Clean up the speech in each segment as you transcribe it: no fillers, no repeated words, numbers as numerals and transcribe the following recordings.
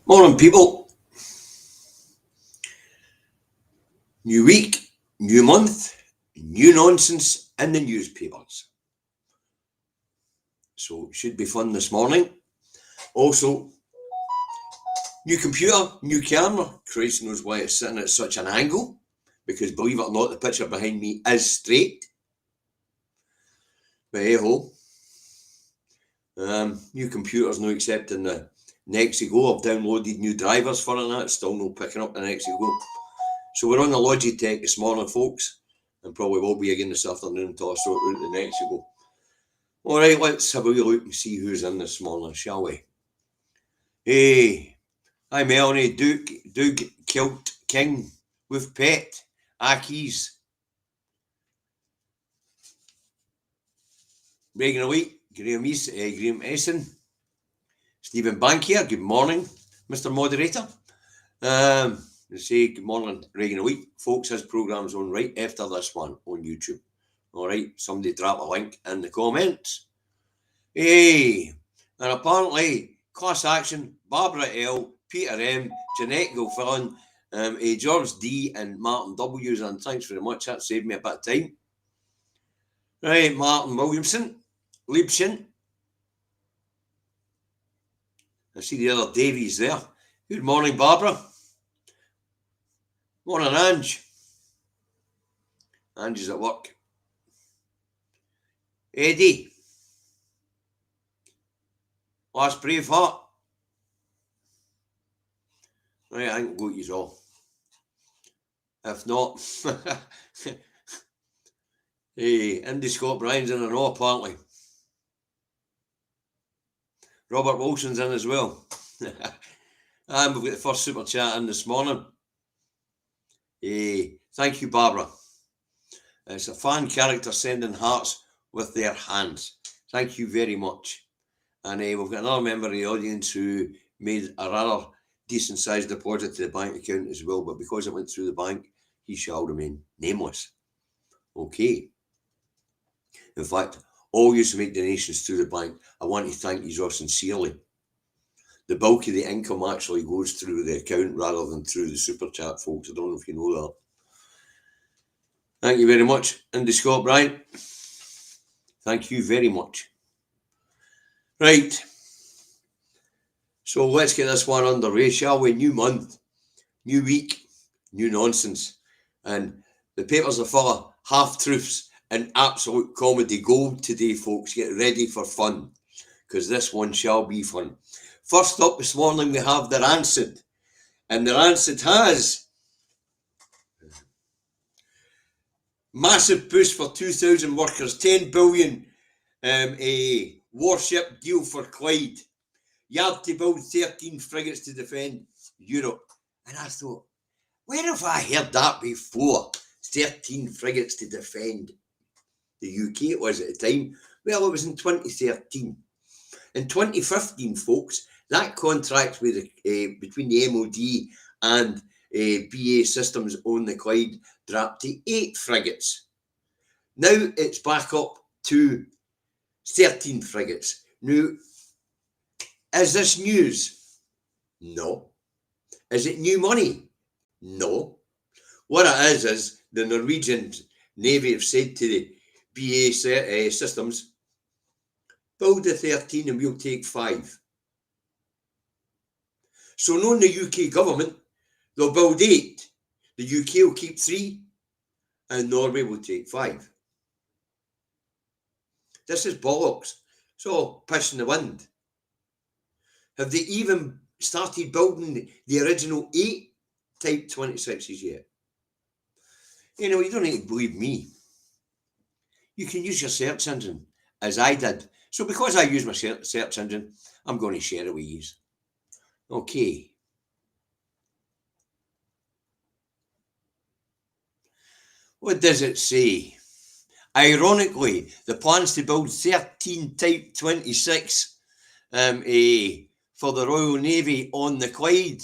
Morning, people. New week, new month, new nonsense in the newspapers. So it should be fun this morning. Also, new computer, new camera. Christ knows why it's sitting at such an angle, because believe it or not, the picture behind me is straight. But hey ho. New computer's no accepting the Nessie Go. I've downloaded new drivers for it and that's still no picking up the Nessie Go. So we're on the Logitech this morning, folks, and probably will be again this afternoon until I sort out the Nessie Go. Alright, let's have a wee look and see who's in this morning, shall we? Hey, hi Melanie, Doug Kilt King with Pet, Aki's. Regan Elite, Graham Essen, Stephen Bankier, good morning, Mr. Moderator. Say good morning, Regan Elite. Folks, his programme's on right after this one on YouTube. Alright, somebody drop a link in the comments. Hey, and apparently, class action, Barbara L, Peter M, Jeanette Gilfillan, George D and Martin W's, and thanks very much, that saved me a bit of time. Right, Martin Williamson, Liebchen. I see the other Davies there. Good morning, Barbara. Morning, Ange. Ange is at work. Eddie. Last brave heart. Right, I think we'll go to you all. If not, hey, Indy Scott Bryan's in and all, apparently. Robert Wilson's in as well. And we've got the first super chat in this morning. Hey, thank you, Barbara. It's a fan character sending hearts with their hands. Thank you very much. And we've got another member of the audience who made a rather decent sized deposit to the bank account as well, but because it went through the bank, he shall remain nameless. Okay. In fact, all used to make donations through the bank. I want to thank you all sincerely. The bulk of the income actually goes through the account rather than through the super chat, folks. I don't know if you know that. Thank you very much, Indy Scott Bryan. Thank you very much. Right. So let's get this one underway, shall we? New month, new week, new nonsense. And the papers are full of half-truths and absolute comedy gold today, folks. Get ready for fun, because this one shall be fun. First up this morning, we have the Rancid. And the Rancid has massive push for 2,000 workers, 10 billion a Warship deal for Clyde. Yard to build 13 frigates to defend Europe. And I thought, where have I heard that before? 13 frigates to defend the UK, it was at the time. Well, it was in 2013. In 2015, folks, that contract with between the MOD and BA Systems on the Clyde dropped to 8 frigates. Now it's back up to 13 frigates. Now, is this news? No. Is it new money? No. What it is the Norwegian Navy have said to the BA Systems, build the 13 and we'll take 5. So knowing the UK government, they'll build 8. The UK will keep 3 and Norway will take 5. This is bollocks. So piss in the wind. Have they even started building the original 8 Type 26s yet? You know, you don't need to believe me. You can use your search engine, as I did. So because I use my search engine, I'm going to share it with you. Okay. What does it say? Ironically, the plans to build 13 Type 26 for the Royal Navy on the Clyde,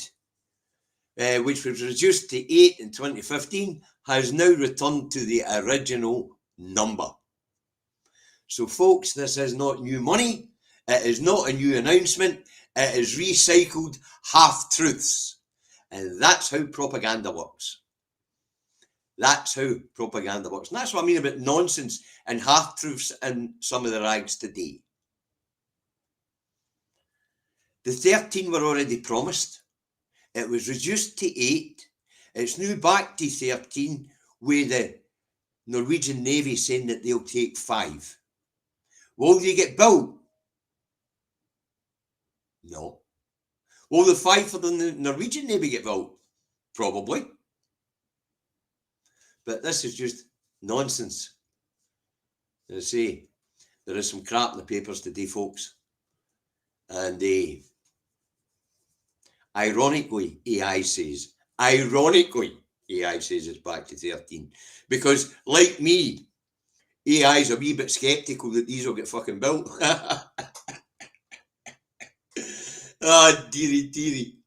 which was reduced to 8 in 2015, has now returned to the original number. So folks, this is not new money. It is not a new announcement. It is recycled half-truths. And that's how propaganda works. That's how propaganda works. And that's what I mean about nonsense and half-truths in some of the rags today. The 13 were already promised. It was reduced to 8. It's now back to 13, with the Norwegian Navy saying that they'll take 5. Will they get built? No. Will the 5 for the Norwegian Navy get built? Probably. But this is just nonsense. As I say, there is some crap in the papers today, folks. And ironically, AI says it's back to 13. Because, like me, AI's a wee bit sceptical that these will get fucking built. Oh, dearie.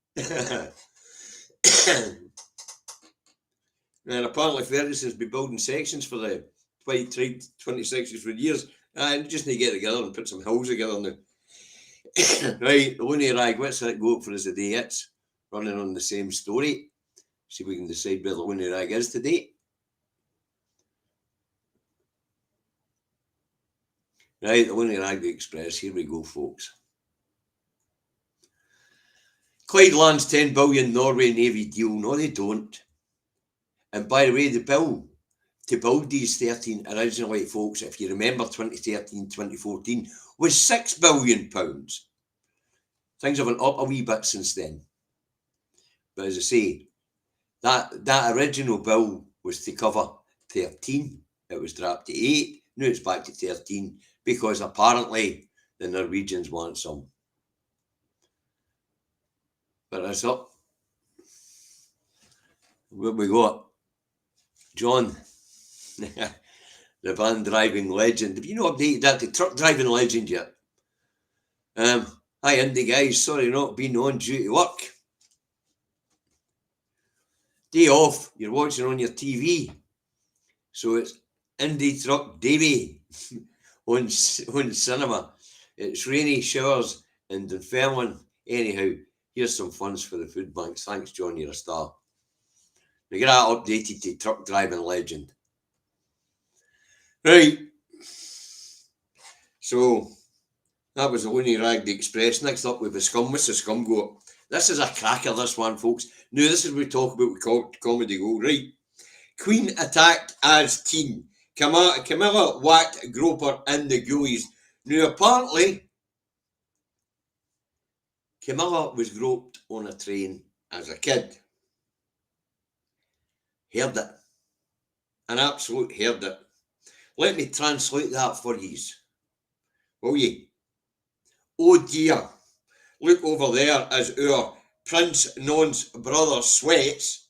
And apparently Ferguson's been building sections for the 20 sections for years. And just need to get together and put some hills together now. Right, the loony rag, what's that go up for us today? It's running on the same story. See if we can decide where the loony rag is today. Right, the loony rag, the Express. Here we go, folks. Clyde lands 10 billion Norway Navy deal. No, they don't. And by the way, the bill to build these 13 originally, folks, if you remember 2013, 2014, was £6 billion. Things have went up a wee bit since then. But as I say, that original bill was to cover 13. It was dropped to 8. Now it's back to 13 because apparently the Norwegians want some. But that's up. What we got? John, the van driving legend. Have you not updated that to truck driving legend yet? Hi, Indy guys. Sorry not being on duty work. Day off. You're watching on your TV. So it's Indy Truck Davy on cinema. It's rainy showers in Dunfermline. Anyhow, here's some funds for the food banks. Thanks, John. You're a star. We get that updated to truck driving legend. Right. So that was the loony rag, the Express. Next up with the scum. What's the scum go? This is a cracker, this one, folks. Now, this is what we talk about with comedy gold. Right. Queen attacked as teen. Camilla whacked groper in the ghoulies. Now, apparently, Camilla was groped on a train as a kid. Heard it. An absolute heard it. Let me translate that for yous. Will ye? Oh dear. Look over there as our Prince Non's brother sweats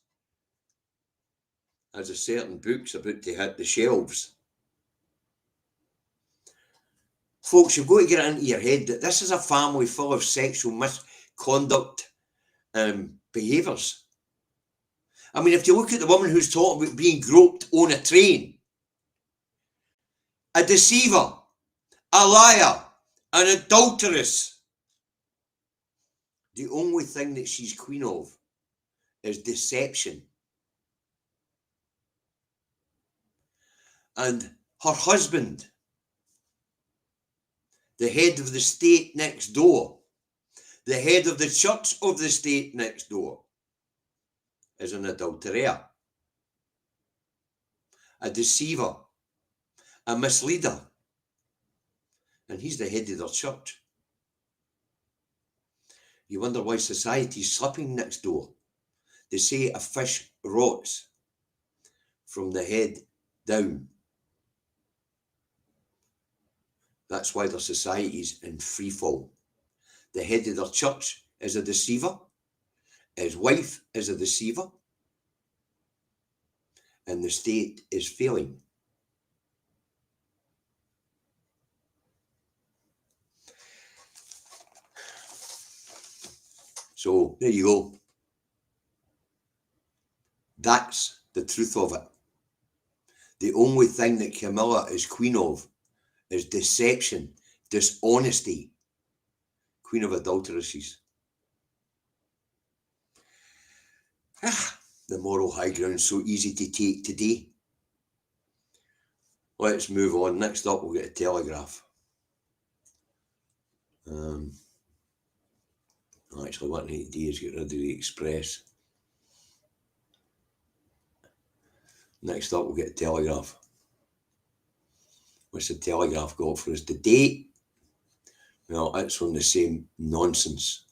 as a certain book's about to hit the shelves. Folks, you've got to get it into your head that this is a family full of sexual misconduct behaviours. I mean, if you look at the woman who's talking about being groped on a train, a deceiver, a liar, an adulteress, the only thing that she's queen of is deception. And her husband, the head of the state next door, the head of the church of the state next door, is an adulterer, a deceiver, a misleader, and he's the head of their church. You wonder why society's slipping next door. They say a fish rots from the head down. That's why their society's in free fall. The head of their church is a deceiver. His wife is a deceiver. And the state is failing. So, there you go. That's the truth of it. The only thing that Camilla is queen of is deception, dishonesty. Queen of adulteresses. The moral high ground so easy to take today. Let's move on. Next up, we'll get a Telegraph. Actually, what I need to do is get rid of the Express. Next up, we'll get a Telegraph. What's the Telegraph got for us? The date? Well, it's on the same nonsense.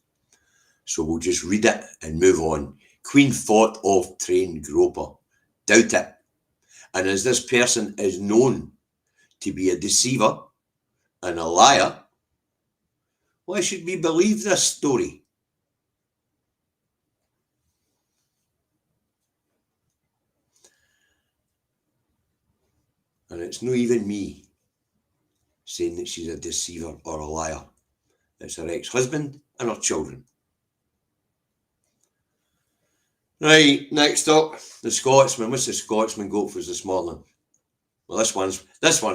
So we'll just read it and move on. Queen thought of train groper. Doubt it. And as this person is known to be a deceiver and a liar, why should we believe this story? And it's not even me saying that she's a deceiver or a liar. It's her ex-husband and her children. Right, next up, the Scotsman. What's the Scotsman got for us this morning? Well, this one's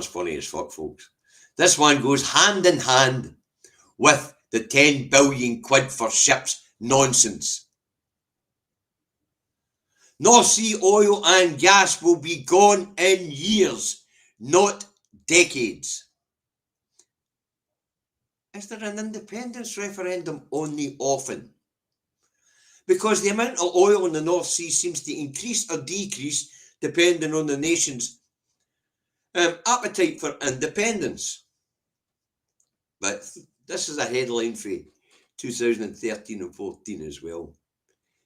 funny as fuck, folks. This one goes hand in hand with the 10 billion quid for ships nonsense. North Sea oil and gas will be gone in years, not decades. Is there an independence referendum on the offing? Because the amount of oil in the North Sea seems to increase or decrease depending on the nation's appetite for independence. But this is a headline for 2013 and 14 as well.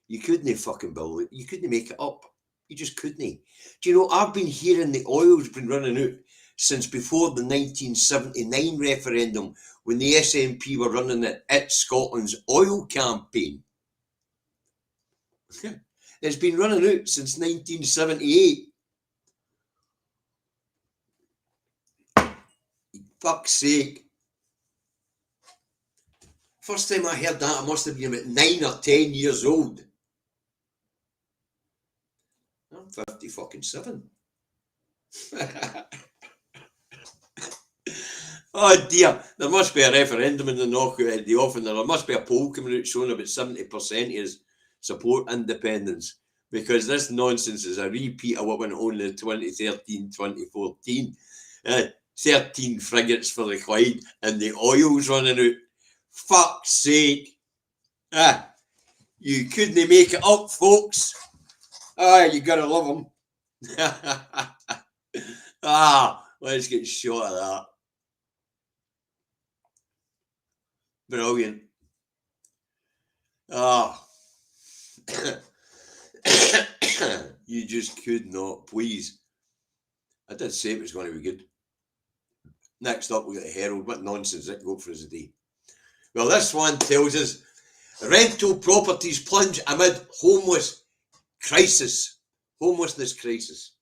You couldn't fucking build it. You couldn't make it up. You just couldn't. Do you know, I've been hearing the oil's been running out since before the 1979 referendum when the SNP were running it Scotland's oil campaign. It's been running out since 1978. Fuck's sake. First time I heard that, I must have been about 9 or 10 years old. I'm 50 fucking 7. Oh dear, there must be a referendum in the offing. There must be a poll coming out showing about 70% is support independence, because this nonsense is a repeat of what went on in 2013-2014. 13 frigates for the Clyde and the oil's running out. Fuck's sake. You couldn't make it up, folks. You gotta love them. Let's get shot of that. Brilliant. You just could not, please. I did say it was going to be good. Next up, we got the Herald. What nonsense it go for us today? Well, this one tells us rental properties plunge amid homelessness crisis.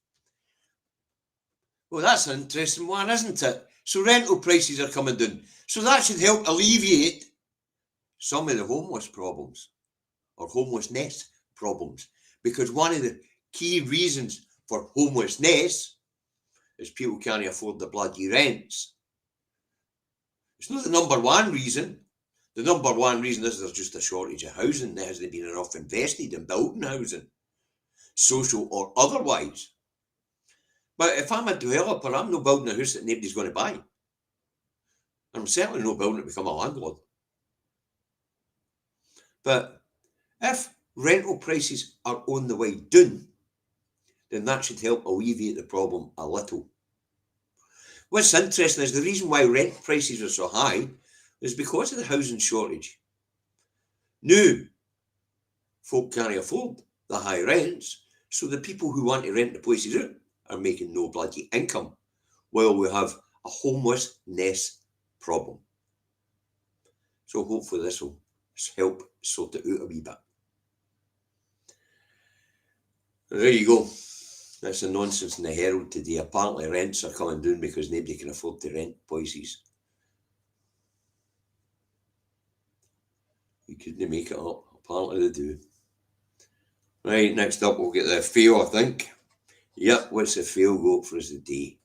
Well, that's an interesting one, isn't it? So rental prices are coming down. So that should help alleviate some of the homeless problems or homelessness problems. Because one of the key reasons for homelessness is people can't afford the bloody rents. It's not the number one reason. The number one reason is there's just a shortage of housing. There hasn't been enough invested in building housing, social or otherwise. But if I'm a developer, I'm not building a house that nobody's going to buy. And I'm certainly not building it to become a landlord. But if rental prices are on the way down, then that should help alleviate the problem a little. What's interesting is the reason why rent prices are so high is because of the housing shortage. Now, folk can't afford the high rents, so the people who want to rent the places out are making no bloody income, while we have a homelessness problem. So hopefully this will help sort it out a wee bit. There you go. That's the nonsense in the Herald today. Apparently rents are coming down because nobody can afford to rent places. You couldn't make it up. Apparently they do. Right, next up we'll get the fail, I think. Yep, what's the fail got for us today?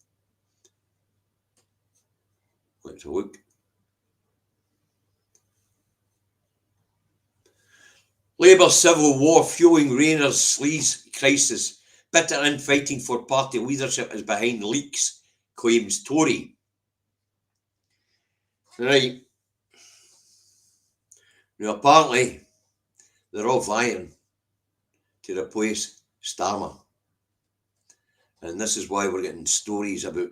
Let's have a look. Labour civil war fueling Rayner's sleaze crisis. Bitter infighting for party leadership is behind leaks, claims Tory. Right. Now apparently they're all vying to replace Starmer. And this is why we're getting stories about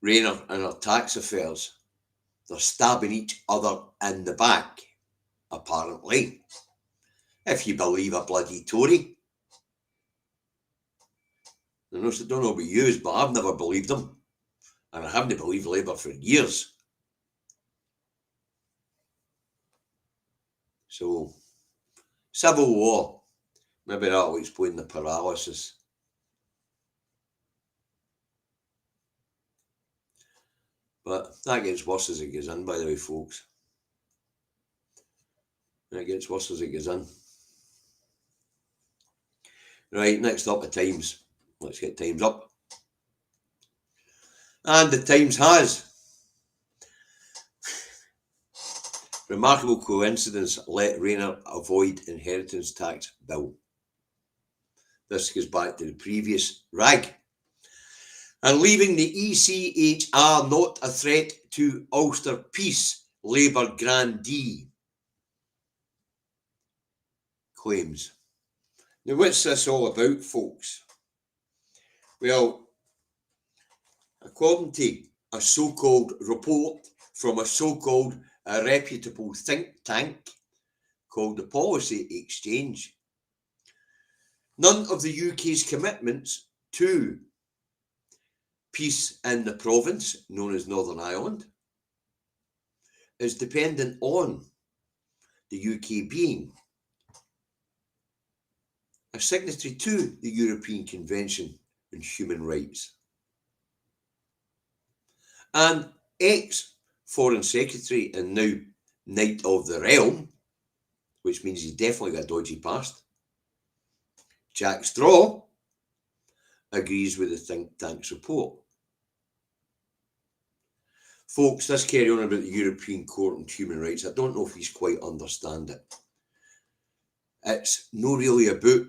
Rayner and her tax affairs. They're stabbing each other in the back, apparently. If you believe a bloody Tory. I don't know about you, but I've never believed them. And I haven't believed Labour for years. So, civil war. Maybe that'll explain the paralysis. But that gets worse as it goes in, by the way, folks. It gets worse as it goes in. Right, next up, the Times. Let's get Times up. And the Times has. Remarkable coincidence let Rayner avoid inheritance tax bill. This goes back to the previous rag. And leaving the ECHR not a threat to Ulster peace, Labour grandee claims. Now, what's this all about, folks? Well, according to a so-called report from a so-called reputable think tank called the Policy Exchange, none of the UK's commitments to peace in the province, known as Northern Ireland, is dependent on the UK being a signatory to the European Convention on Human Rights. And ex-Foreign Secretary and now Knight of the Realm, which means he's definitely got a dodgy past, Jack Straw, agrees with the think tank's report. Folks, this carry on about the European Court on Human Rights, I don't know if you quite understand it. It's not really about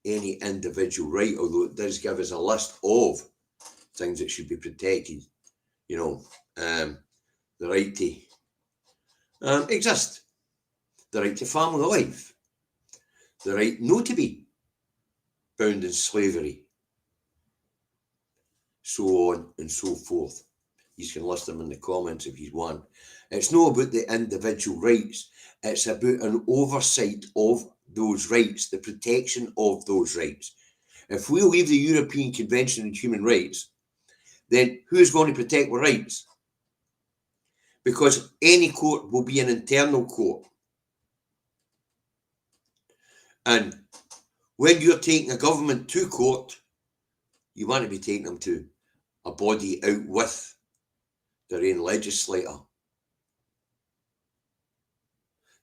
any individual right, although it does give us a list of things that should be protected. You know, the right to exist, the right to family life, the right not to be bound in slavery, so on and so forth. You can list them in the comments if you want. It's not about the individual rights, it's about an oversight of those rights, the protection of those rights. If we leave the European Convention on Human Rights, then who's going to protect the rights? Because any court will be an internal court. And when you're taking a government to court, you want to be taking them to a body out with their own legislator.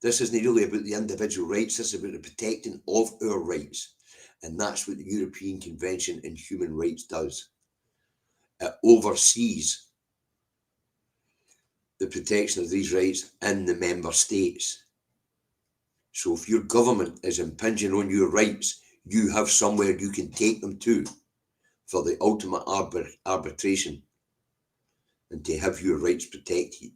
This isn't really about the individual rights, this is about the protecting of our rights. And that's what the European Convention on Human Rights does. It oversees the protection of these rights in the member states. So if your government is impinging on your rights, you have somewhere you can take them to for the ultimate arbitration and to have your rights protected.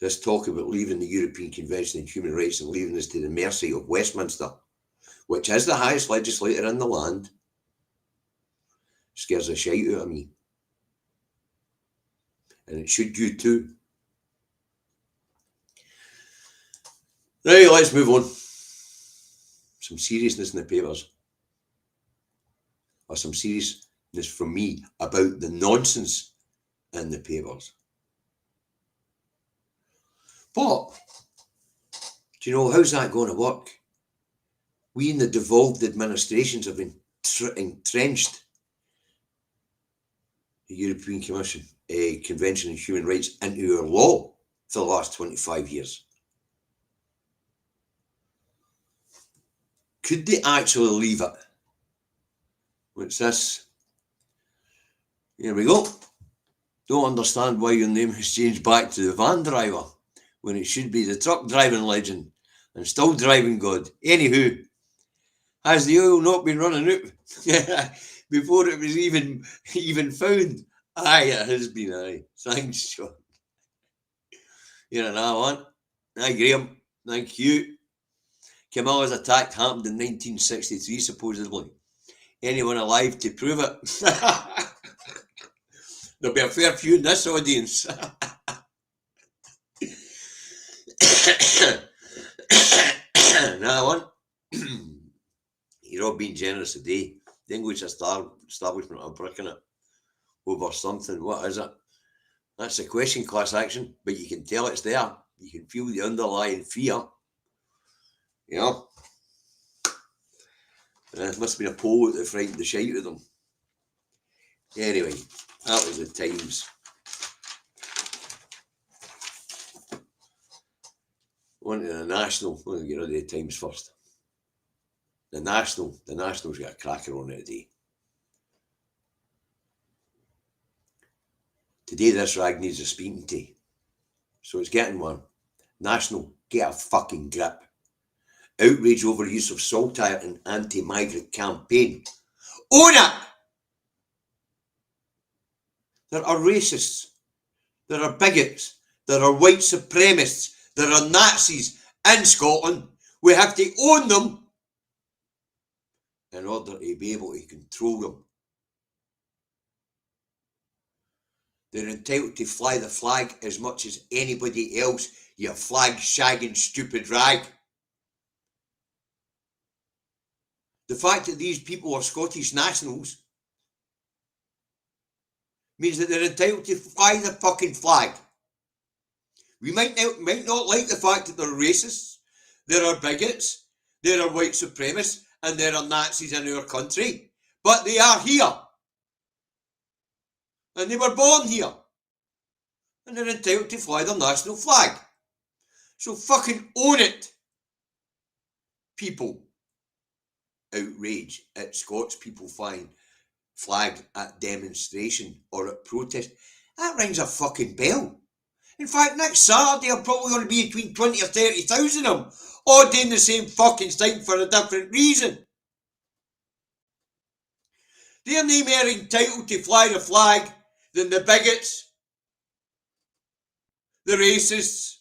This talk about leaving the European Convention on Human Rights and leaving us to the mercy of Westminster, which is the highest legislator in the land, scares the shite out of me. And it should you too. Right, let's move on. Some seriousness in the papers. Or some seriousness from me about the nonsense in the papers. But, do you know, how's that going to work? We in the devolved administrations have been entrenched the European Convention on Human Rights into our law for the last 25 years. Could they actually leave it? What's this? Here we go. Don't understand why your name has changed back to the van driver when it should be the truck driving legend and still driving God. Anywho, has the oil not been running out before it was even found? Aye, it has been, aye. Thanks, Sean. Here and now, one. Aye, Graham. Thank you. Camilla's attack happened in 1963, supposedly. Anyone alive to prove it? There'll be a fair few in this audience. Now, one. You're all being generous today. The English establishment are bricking it over something. What is it? That's a question class action, but you can tell it's there. You can feel the underlying fear. You know? It must have been a poll that frightened the shite out of them. Anyway, that was the Times. On to the National. We're going to get rid of the Times first. The National's got a cracker on it today. Today this rag needs a speaking to. So it's getting one. National, get a fucking grip. Outrage over use of saltire in anti-migrant campaign. Own it! There are racists. There are bigots. There are white supremacists. There are Nazis in Scotland. We have to own them in order to be able to control them. They're entitled to fly the flag as much as anybody else, you flag-shagging stupid rag. The fact that these people are Scottish nationals means that they're entitled to fly the fucking flag. We might not like the fact that they're racists, there are bigots, there are white supremacists, and there are Nazis in our country, but they are here. And they were born here. And they're entitled to fly their national flag. So fucking own it, people. Outrage at Scots people flying flag at demonstration or at protest. That rings a fucking bell. In fact, next Saturday I'm probably going to be between 20 or 30,000 of them, all doing the same fucking thing for a different reason. They're no more entitled to fly the flag than the bigots, the racists,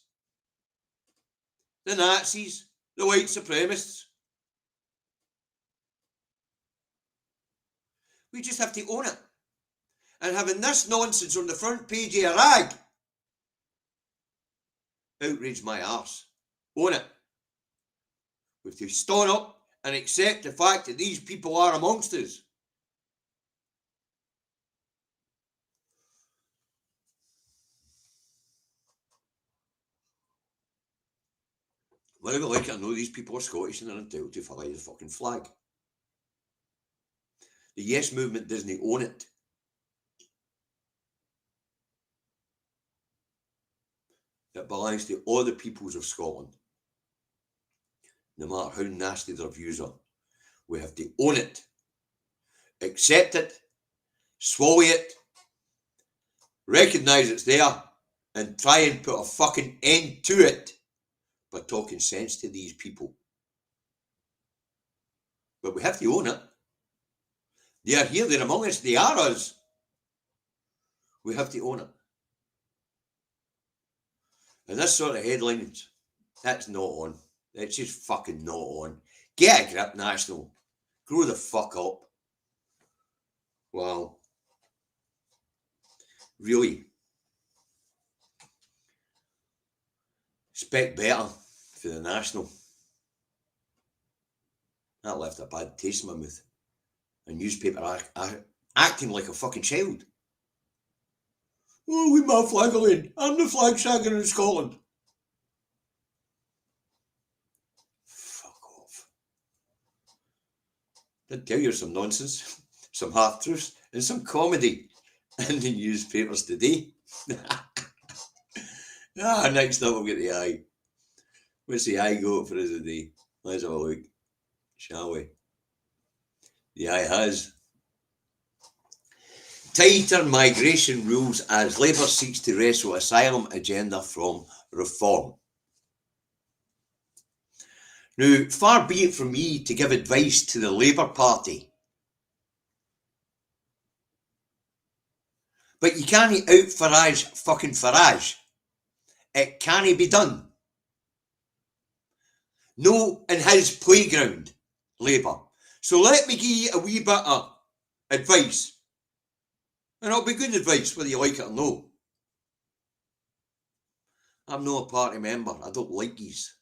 the Nazis, the white supremacists. We just have to own it. And having this nonsense on the front page of a rag outraged my arse. Own it. We have to stand up and accept the fact that these people are amongst us. Whether we like it or no, these people are Scottish and they're entitled to fly the fucking flag. The Yes movement doesn't own it. It belongs to all the peoples of Scotland. No matter how nasty their views are. We have to own it. Accept it. Swallow it. Recognise it's there. And try and put a fucking end to it by talking sense to these people. But we have to own it. They are here, they're among us, they are us. We have to own it. And this sort of headlines, that's not on. It's just fucking not on. Get a grip, National. Grow the fuck up. Wow. Really. Expect better for the National. That left a bad taste in my mouth. A newspaper acting like a fucking child. Oh, we my flag alone. I'm the flag shagger in Scotland. Fuck off. Did tell you some nonsense, some half truths, and some comedy in the newspapers today. Next up we'll get the eye. What's the eye got for us today? Let's have a look, shall we? The eye has Tighter migration rules as Labour seeks to wrestle asylum agenda from reform. Now, far be it from me to give advice to the Labour Party, but you can't out Farage fucking Farage. It can't be done. No in his playground, Labour. So let me give you a wee bit of advice. And it'll be good advice, whether you like it or no. I'm not a party member. I don't like these.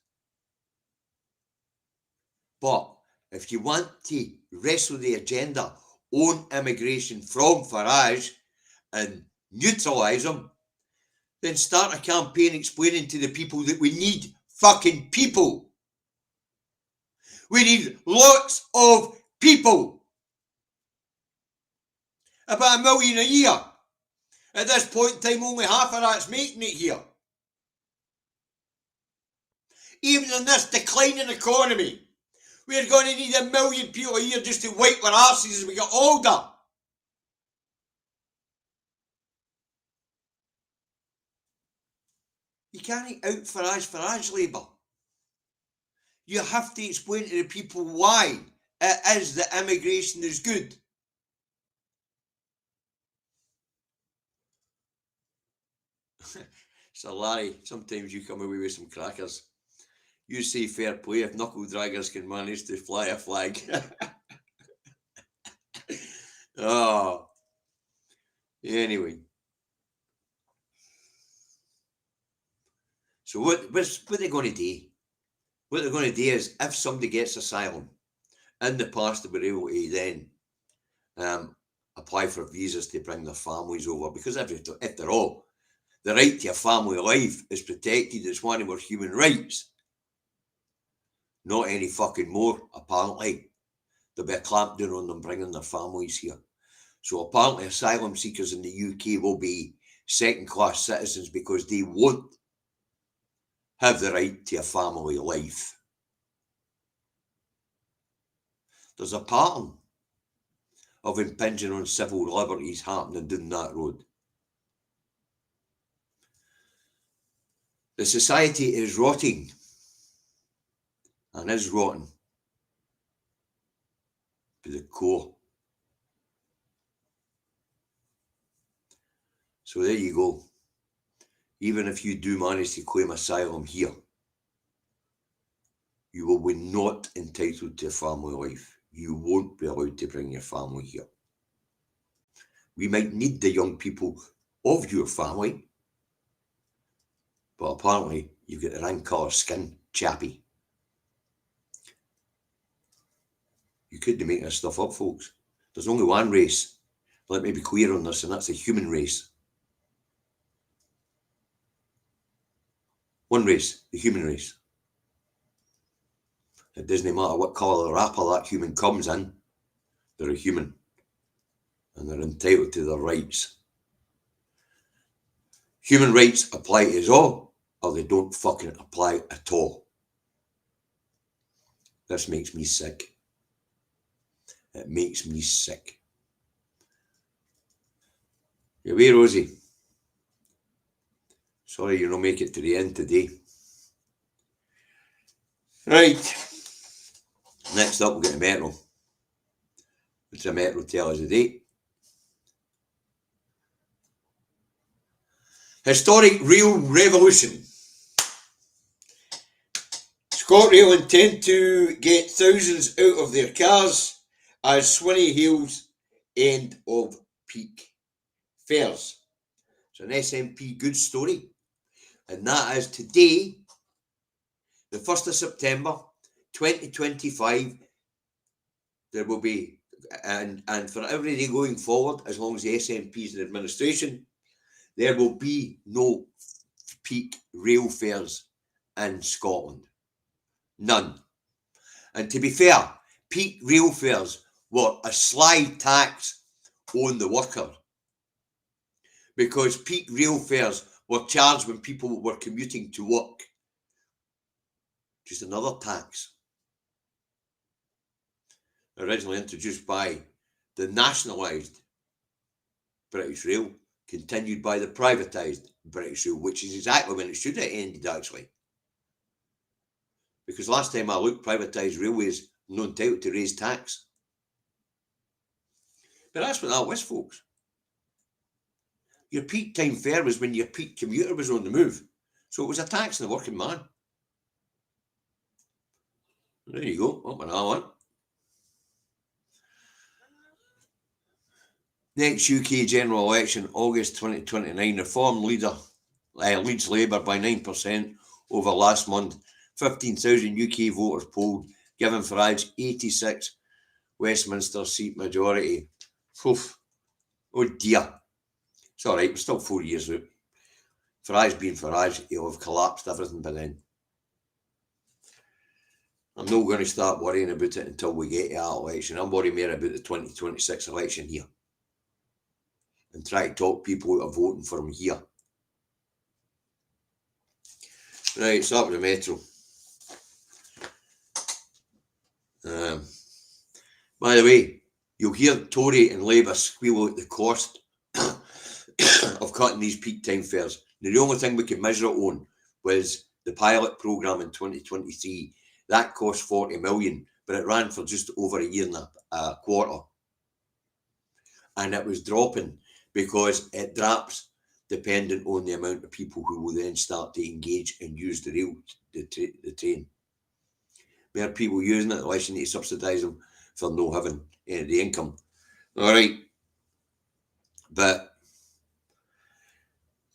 But if you want to wrestle the agenda on immigration from Farage and neutralise them, then start a campaign explaining to the people that we need fucking people. We need lots of people. About 1 million a year. At this point in time, only half of that's making it here. Even in this declining economy, we're going to need 1 million people a year just to wipe our arses as we get older. You can't out Farage Labour. You have to explain to the people why it is that immigration is good. So Larry, sometimes you come away with some crackers. You say fair play if knuckle draggers can manage to fly a flag. Oh. Anyway. So what they're going to do? What they're going to do is, if somebody gets asylum, in the past they were able to then apply for visas to bring their families over, because after all, the right to a family life is protected. It's one of our human rights. Not any fucking more, apparently. There'll be a clampdown on them bringing their families here. So apparently asylum seekers in the UK will be second-class citizens because they won't have the right to a family life. There's a pattern of impinging on civil liberties happening down that road. The society is rotting and is rotten to the core. So there you go. Even if you do manage to claim asylum here, you will be not entitled to a family life. You won't be allowed to bring your family here. We might need the young people of your family, but apparently you've got the wrong colour skin, chappy. You couldn't be making this stuff up, folks. There's only one race. Let me be clear on this, and that's the human race. One race, the human race. It doesn't matter what colour the wrapper that human comes in, they're a human. And they're entitled to their rights. Human rights apply to us all, or they don't fucking apply at all. This makes me sick. It makes me sick. You away, Rosie? Sorry you don't make it to the end today. Right. Next up, we'll get the Metro. What's the Metro tell us today? Historic rail revolution. ScotRail intend to get thousands out of their cars as Swinney hails end of peak fares. It's an SNP good story. And that is today, the 1st of September 2025, there will be, and for every day going forward, as long as the SNP is in administration, there will be no peak rail fares in Scotland. None. And to be fair, peak rail fares were a sly tax on the worker, because peak rail fares were charged when people were commuting to work. Just another tax. Originally introduced by the nationalised British Rail, continued by the privatised British Rail, which is exactly when it should have ended, actually. Because last time I looked, privatised railways no entitled to raise tax. But that's what that was, folks. Your peak time fare was when your peak commuter was on the move. So it was a tax on the working man. There you go, up with that one. Next UK general election, August 2029. Reform leader leads Labour by 9% over last month. 15,000 UK voters polled, giving Farage 86 Westminster seat majority. Oof. Oh dear. It's all right, we're still 4 years out. Farage being Farage, he'll have collapsed everything by then. I'm not going to start worrying about it until we get to that election. I'm worrying more about the 2026 election here. And try to talk people out of voting for him here. Right, start with the Metro. By the way, you'll hear Tory and Labour squeal out the cost of cutting these peak time fares. Now, the only thing we could measure it on was the pilot programme in 2023. That cost 40 million, but it ran for just over a year and a quarter. And it was dropping because it drops dependent on the amount of people who will then start to engage and use the rail, the train. More people using it, the less you need to subsidise them for no having any of the income. All right. But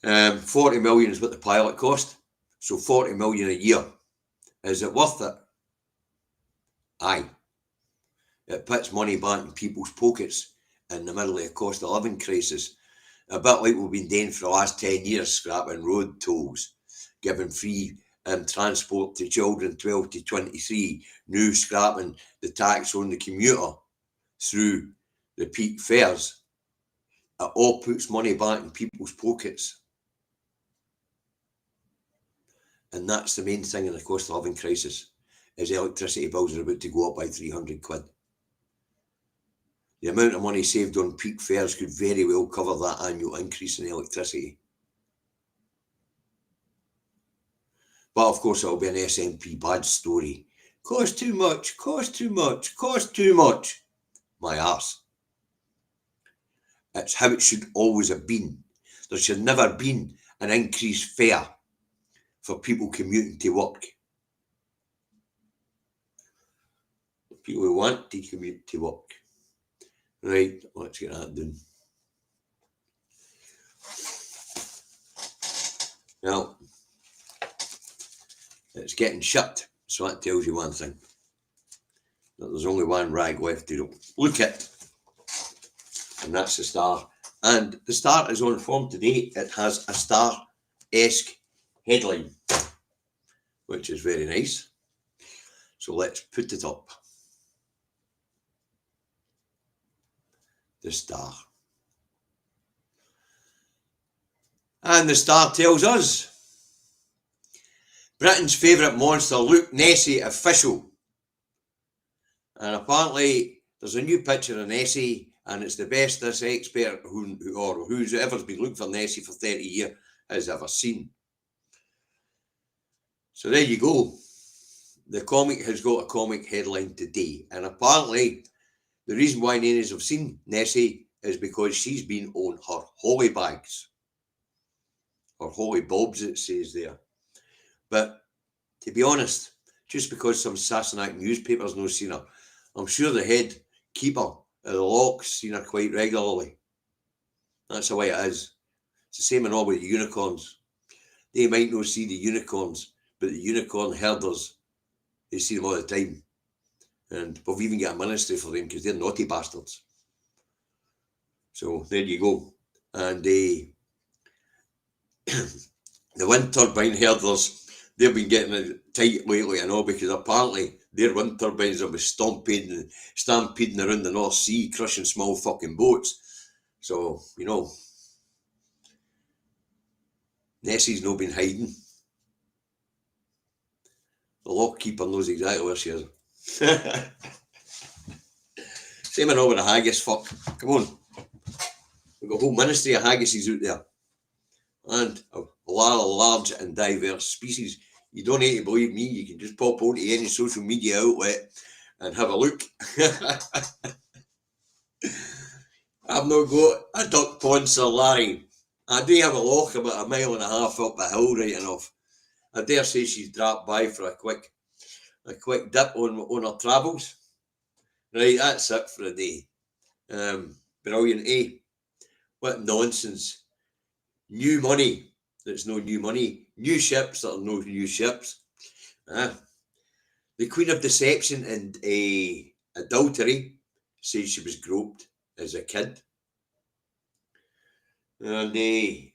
40 million is what the pilot cost. So 40 million a year. Is it worth it? Aye. It puts money back in people's pockets in the middle of a cost of living crisis. A bit like we've been doing for the last 10 years, scrapping road tolls, giving free transport to children 12 to 23, new scrapping the tax on the commuter through the peak fares. It all puts money back in people's pockets. And that's the main thing in the cost of living crisis, is electricity bills are about to go up by 300 quid. The amount of money saved on peak fares could very well cover that annual increase in electricity. But of course it'll be an SNP bad story. Cost too much, cost too much, cost too much. My arse. It's how it should always have been. There should never have been an increased fare for people commuting to work. People who want to commute to work. Right, let's get that done. Now, it's getting shut, so that tells you one thing. That there's only one rag left to look at. And that's the Star. And the Star is on form today. It has a Star-esque headline, which is very nice. So let's put it up. The Star. And the Star tells us Britain's favourite monster, Look Nessie, official. And apparently there's a new picture of Nessie, and it's the best this expert who's ever been looking for Nessie for 30 years has ever seen. So there you go. The comic has got a comic headline today, and apparently the reason why nannies have seen Nessie is because she's been on her holly bags. Or holly bobs, it says there. But to be honest, just because some Sassenach newspapers no seen her, I'm sure the head keeper of the locks seen her quite regularly. That's the way it is. It's the same and all with the unicorns. They might not see the unicorns, but the unicorn herders, they see them all the time. And we've even got a ministry for them because they're naughty bastards. So there you go. And the wind turbine herders, they've been getting it tight lately and all, because apparently their wind turbines will be stampeding around the North Sea, crushing small fucking boats. So, you know, Nessie's not been hiding. The lockkeeper knows exactly where she is. Same and all with the haggis, fuck. Come on. We've got a whole ministry of haggises out there. And a lot of large and diverse species. You don't need to believe me, you can just pop onto any social media outlet and have a look. I've not got a duck pond, Sir Larry. I do have a loch about 1.5 miles up the hill right enough. I dare say she's dropped by for a quick dip on her travels. Right, that's it for the day. Brilliant, eh? What nonsense. New money that's no new money. New ships that are no new ships. The Queen of Deception and Adultery says she was groped as a kid. And the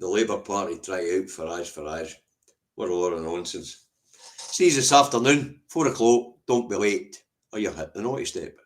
Labour Party try out for us. What a lot of nonsense. See you this afternoon, 4 o'clock, don't be late, or you'll hit the naughty step.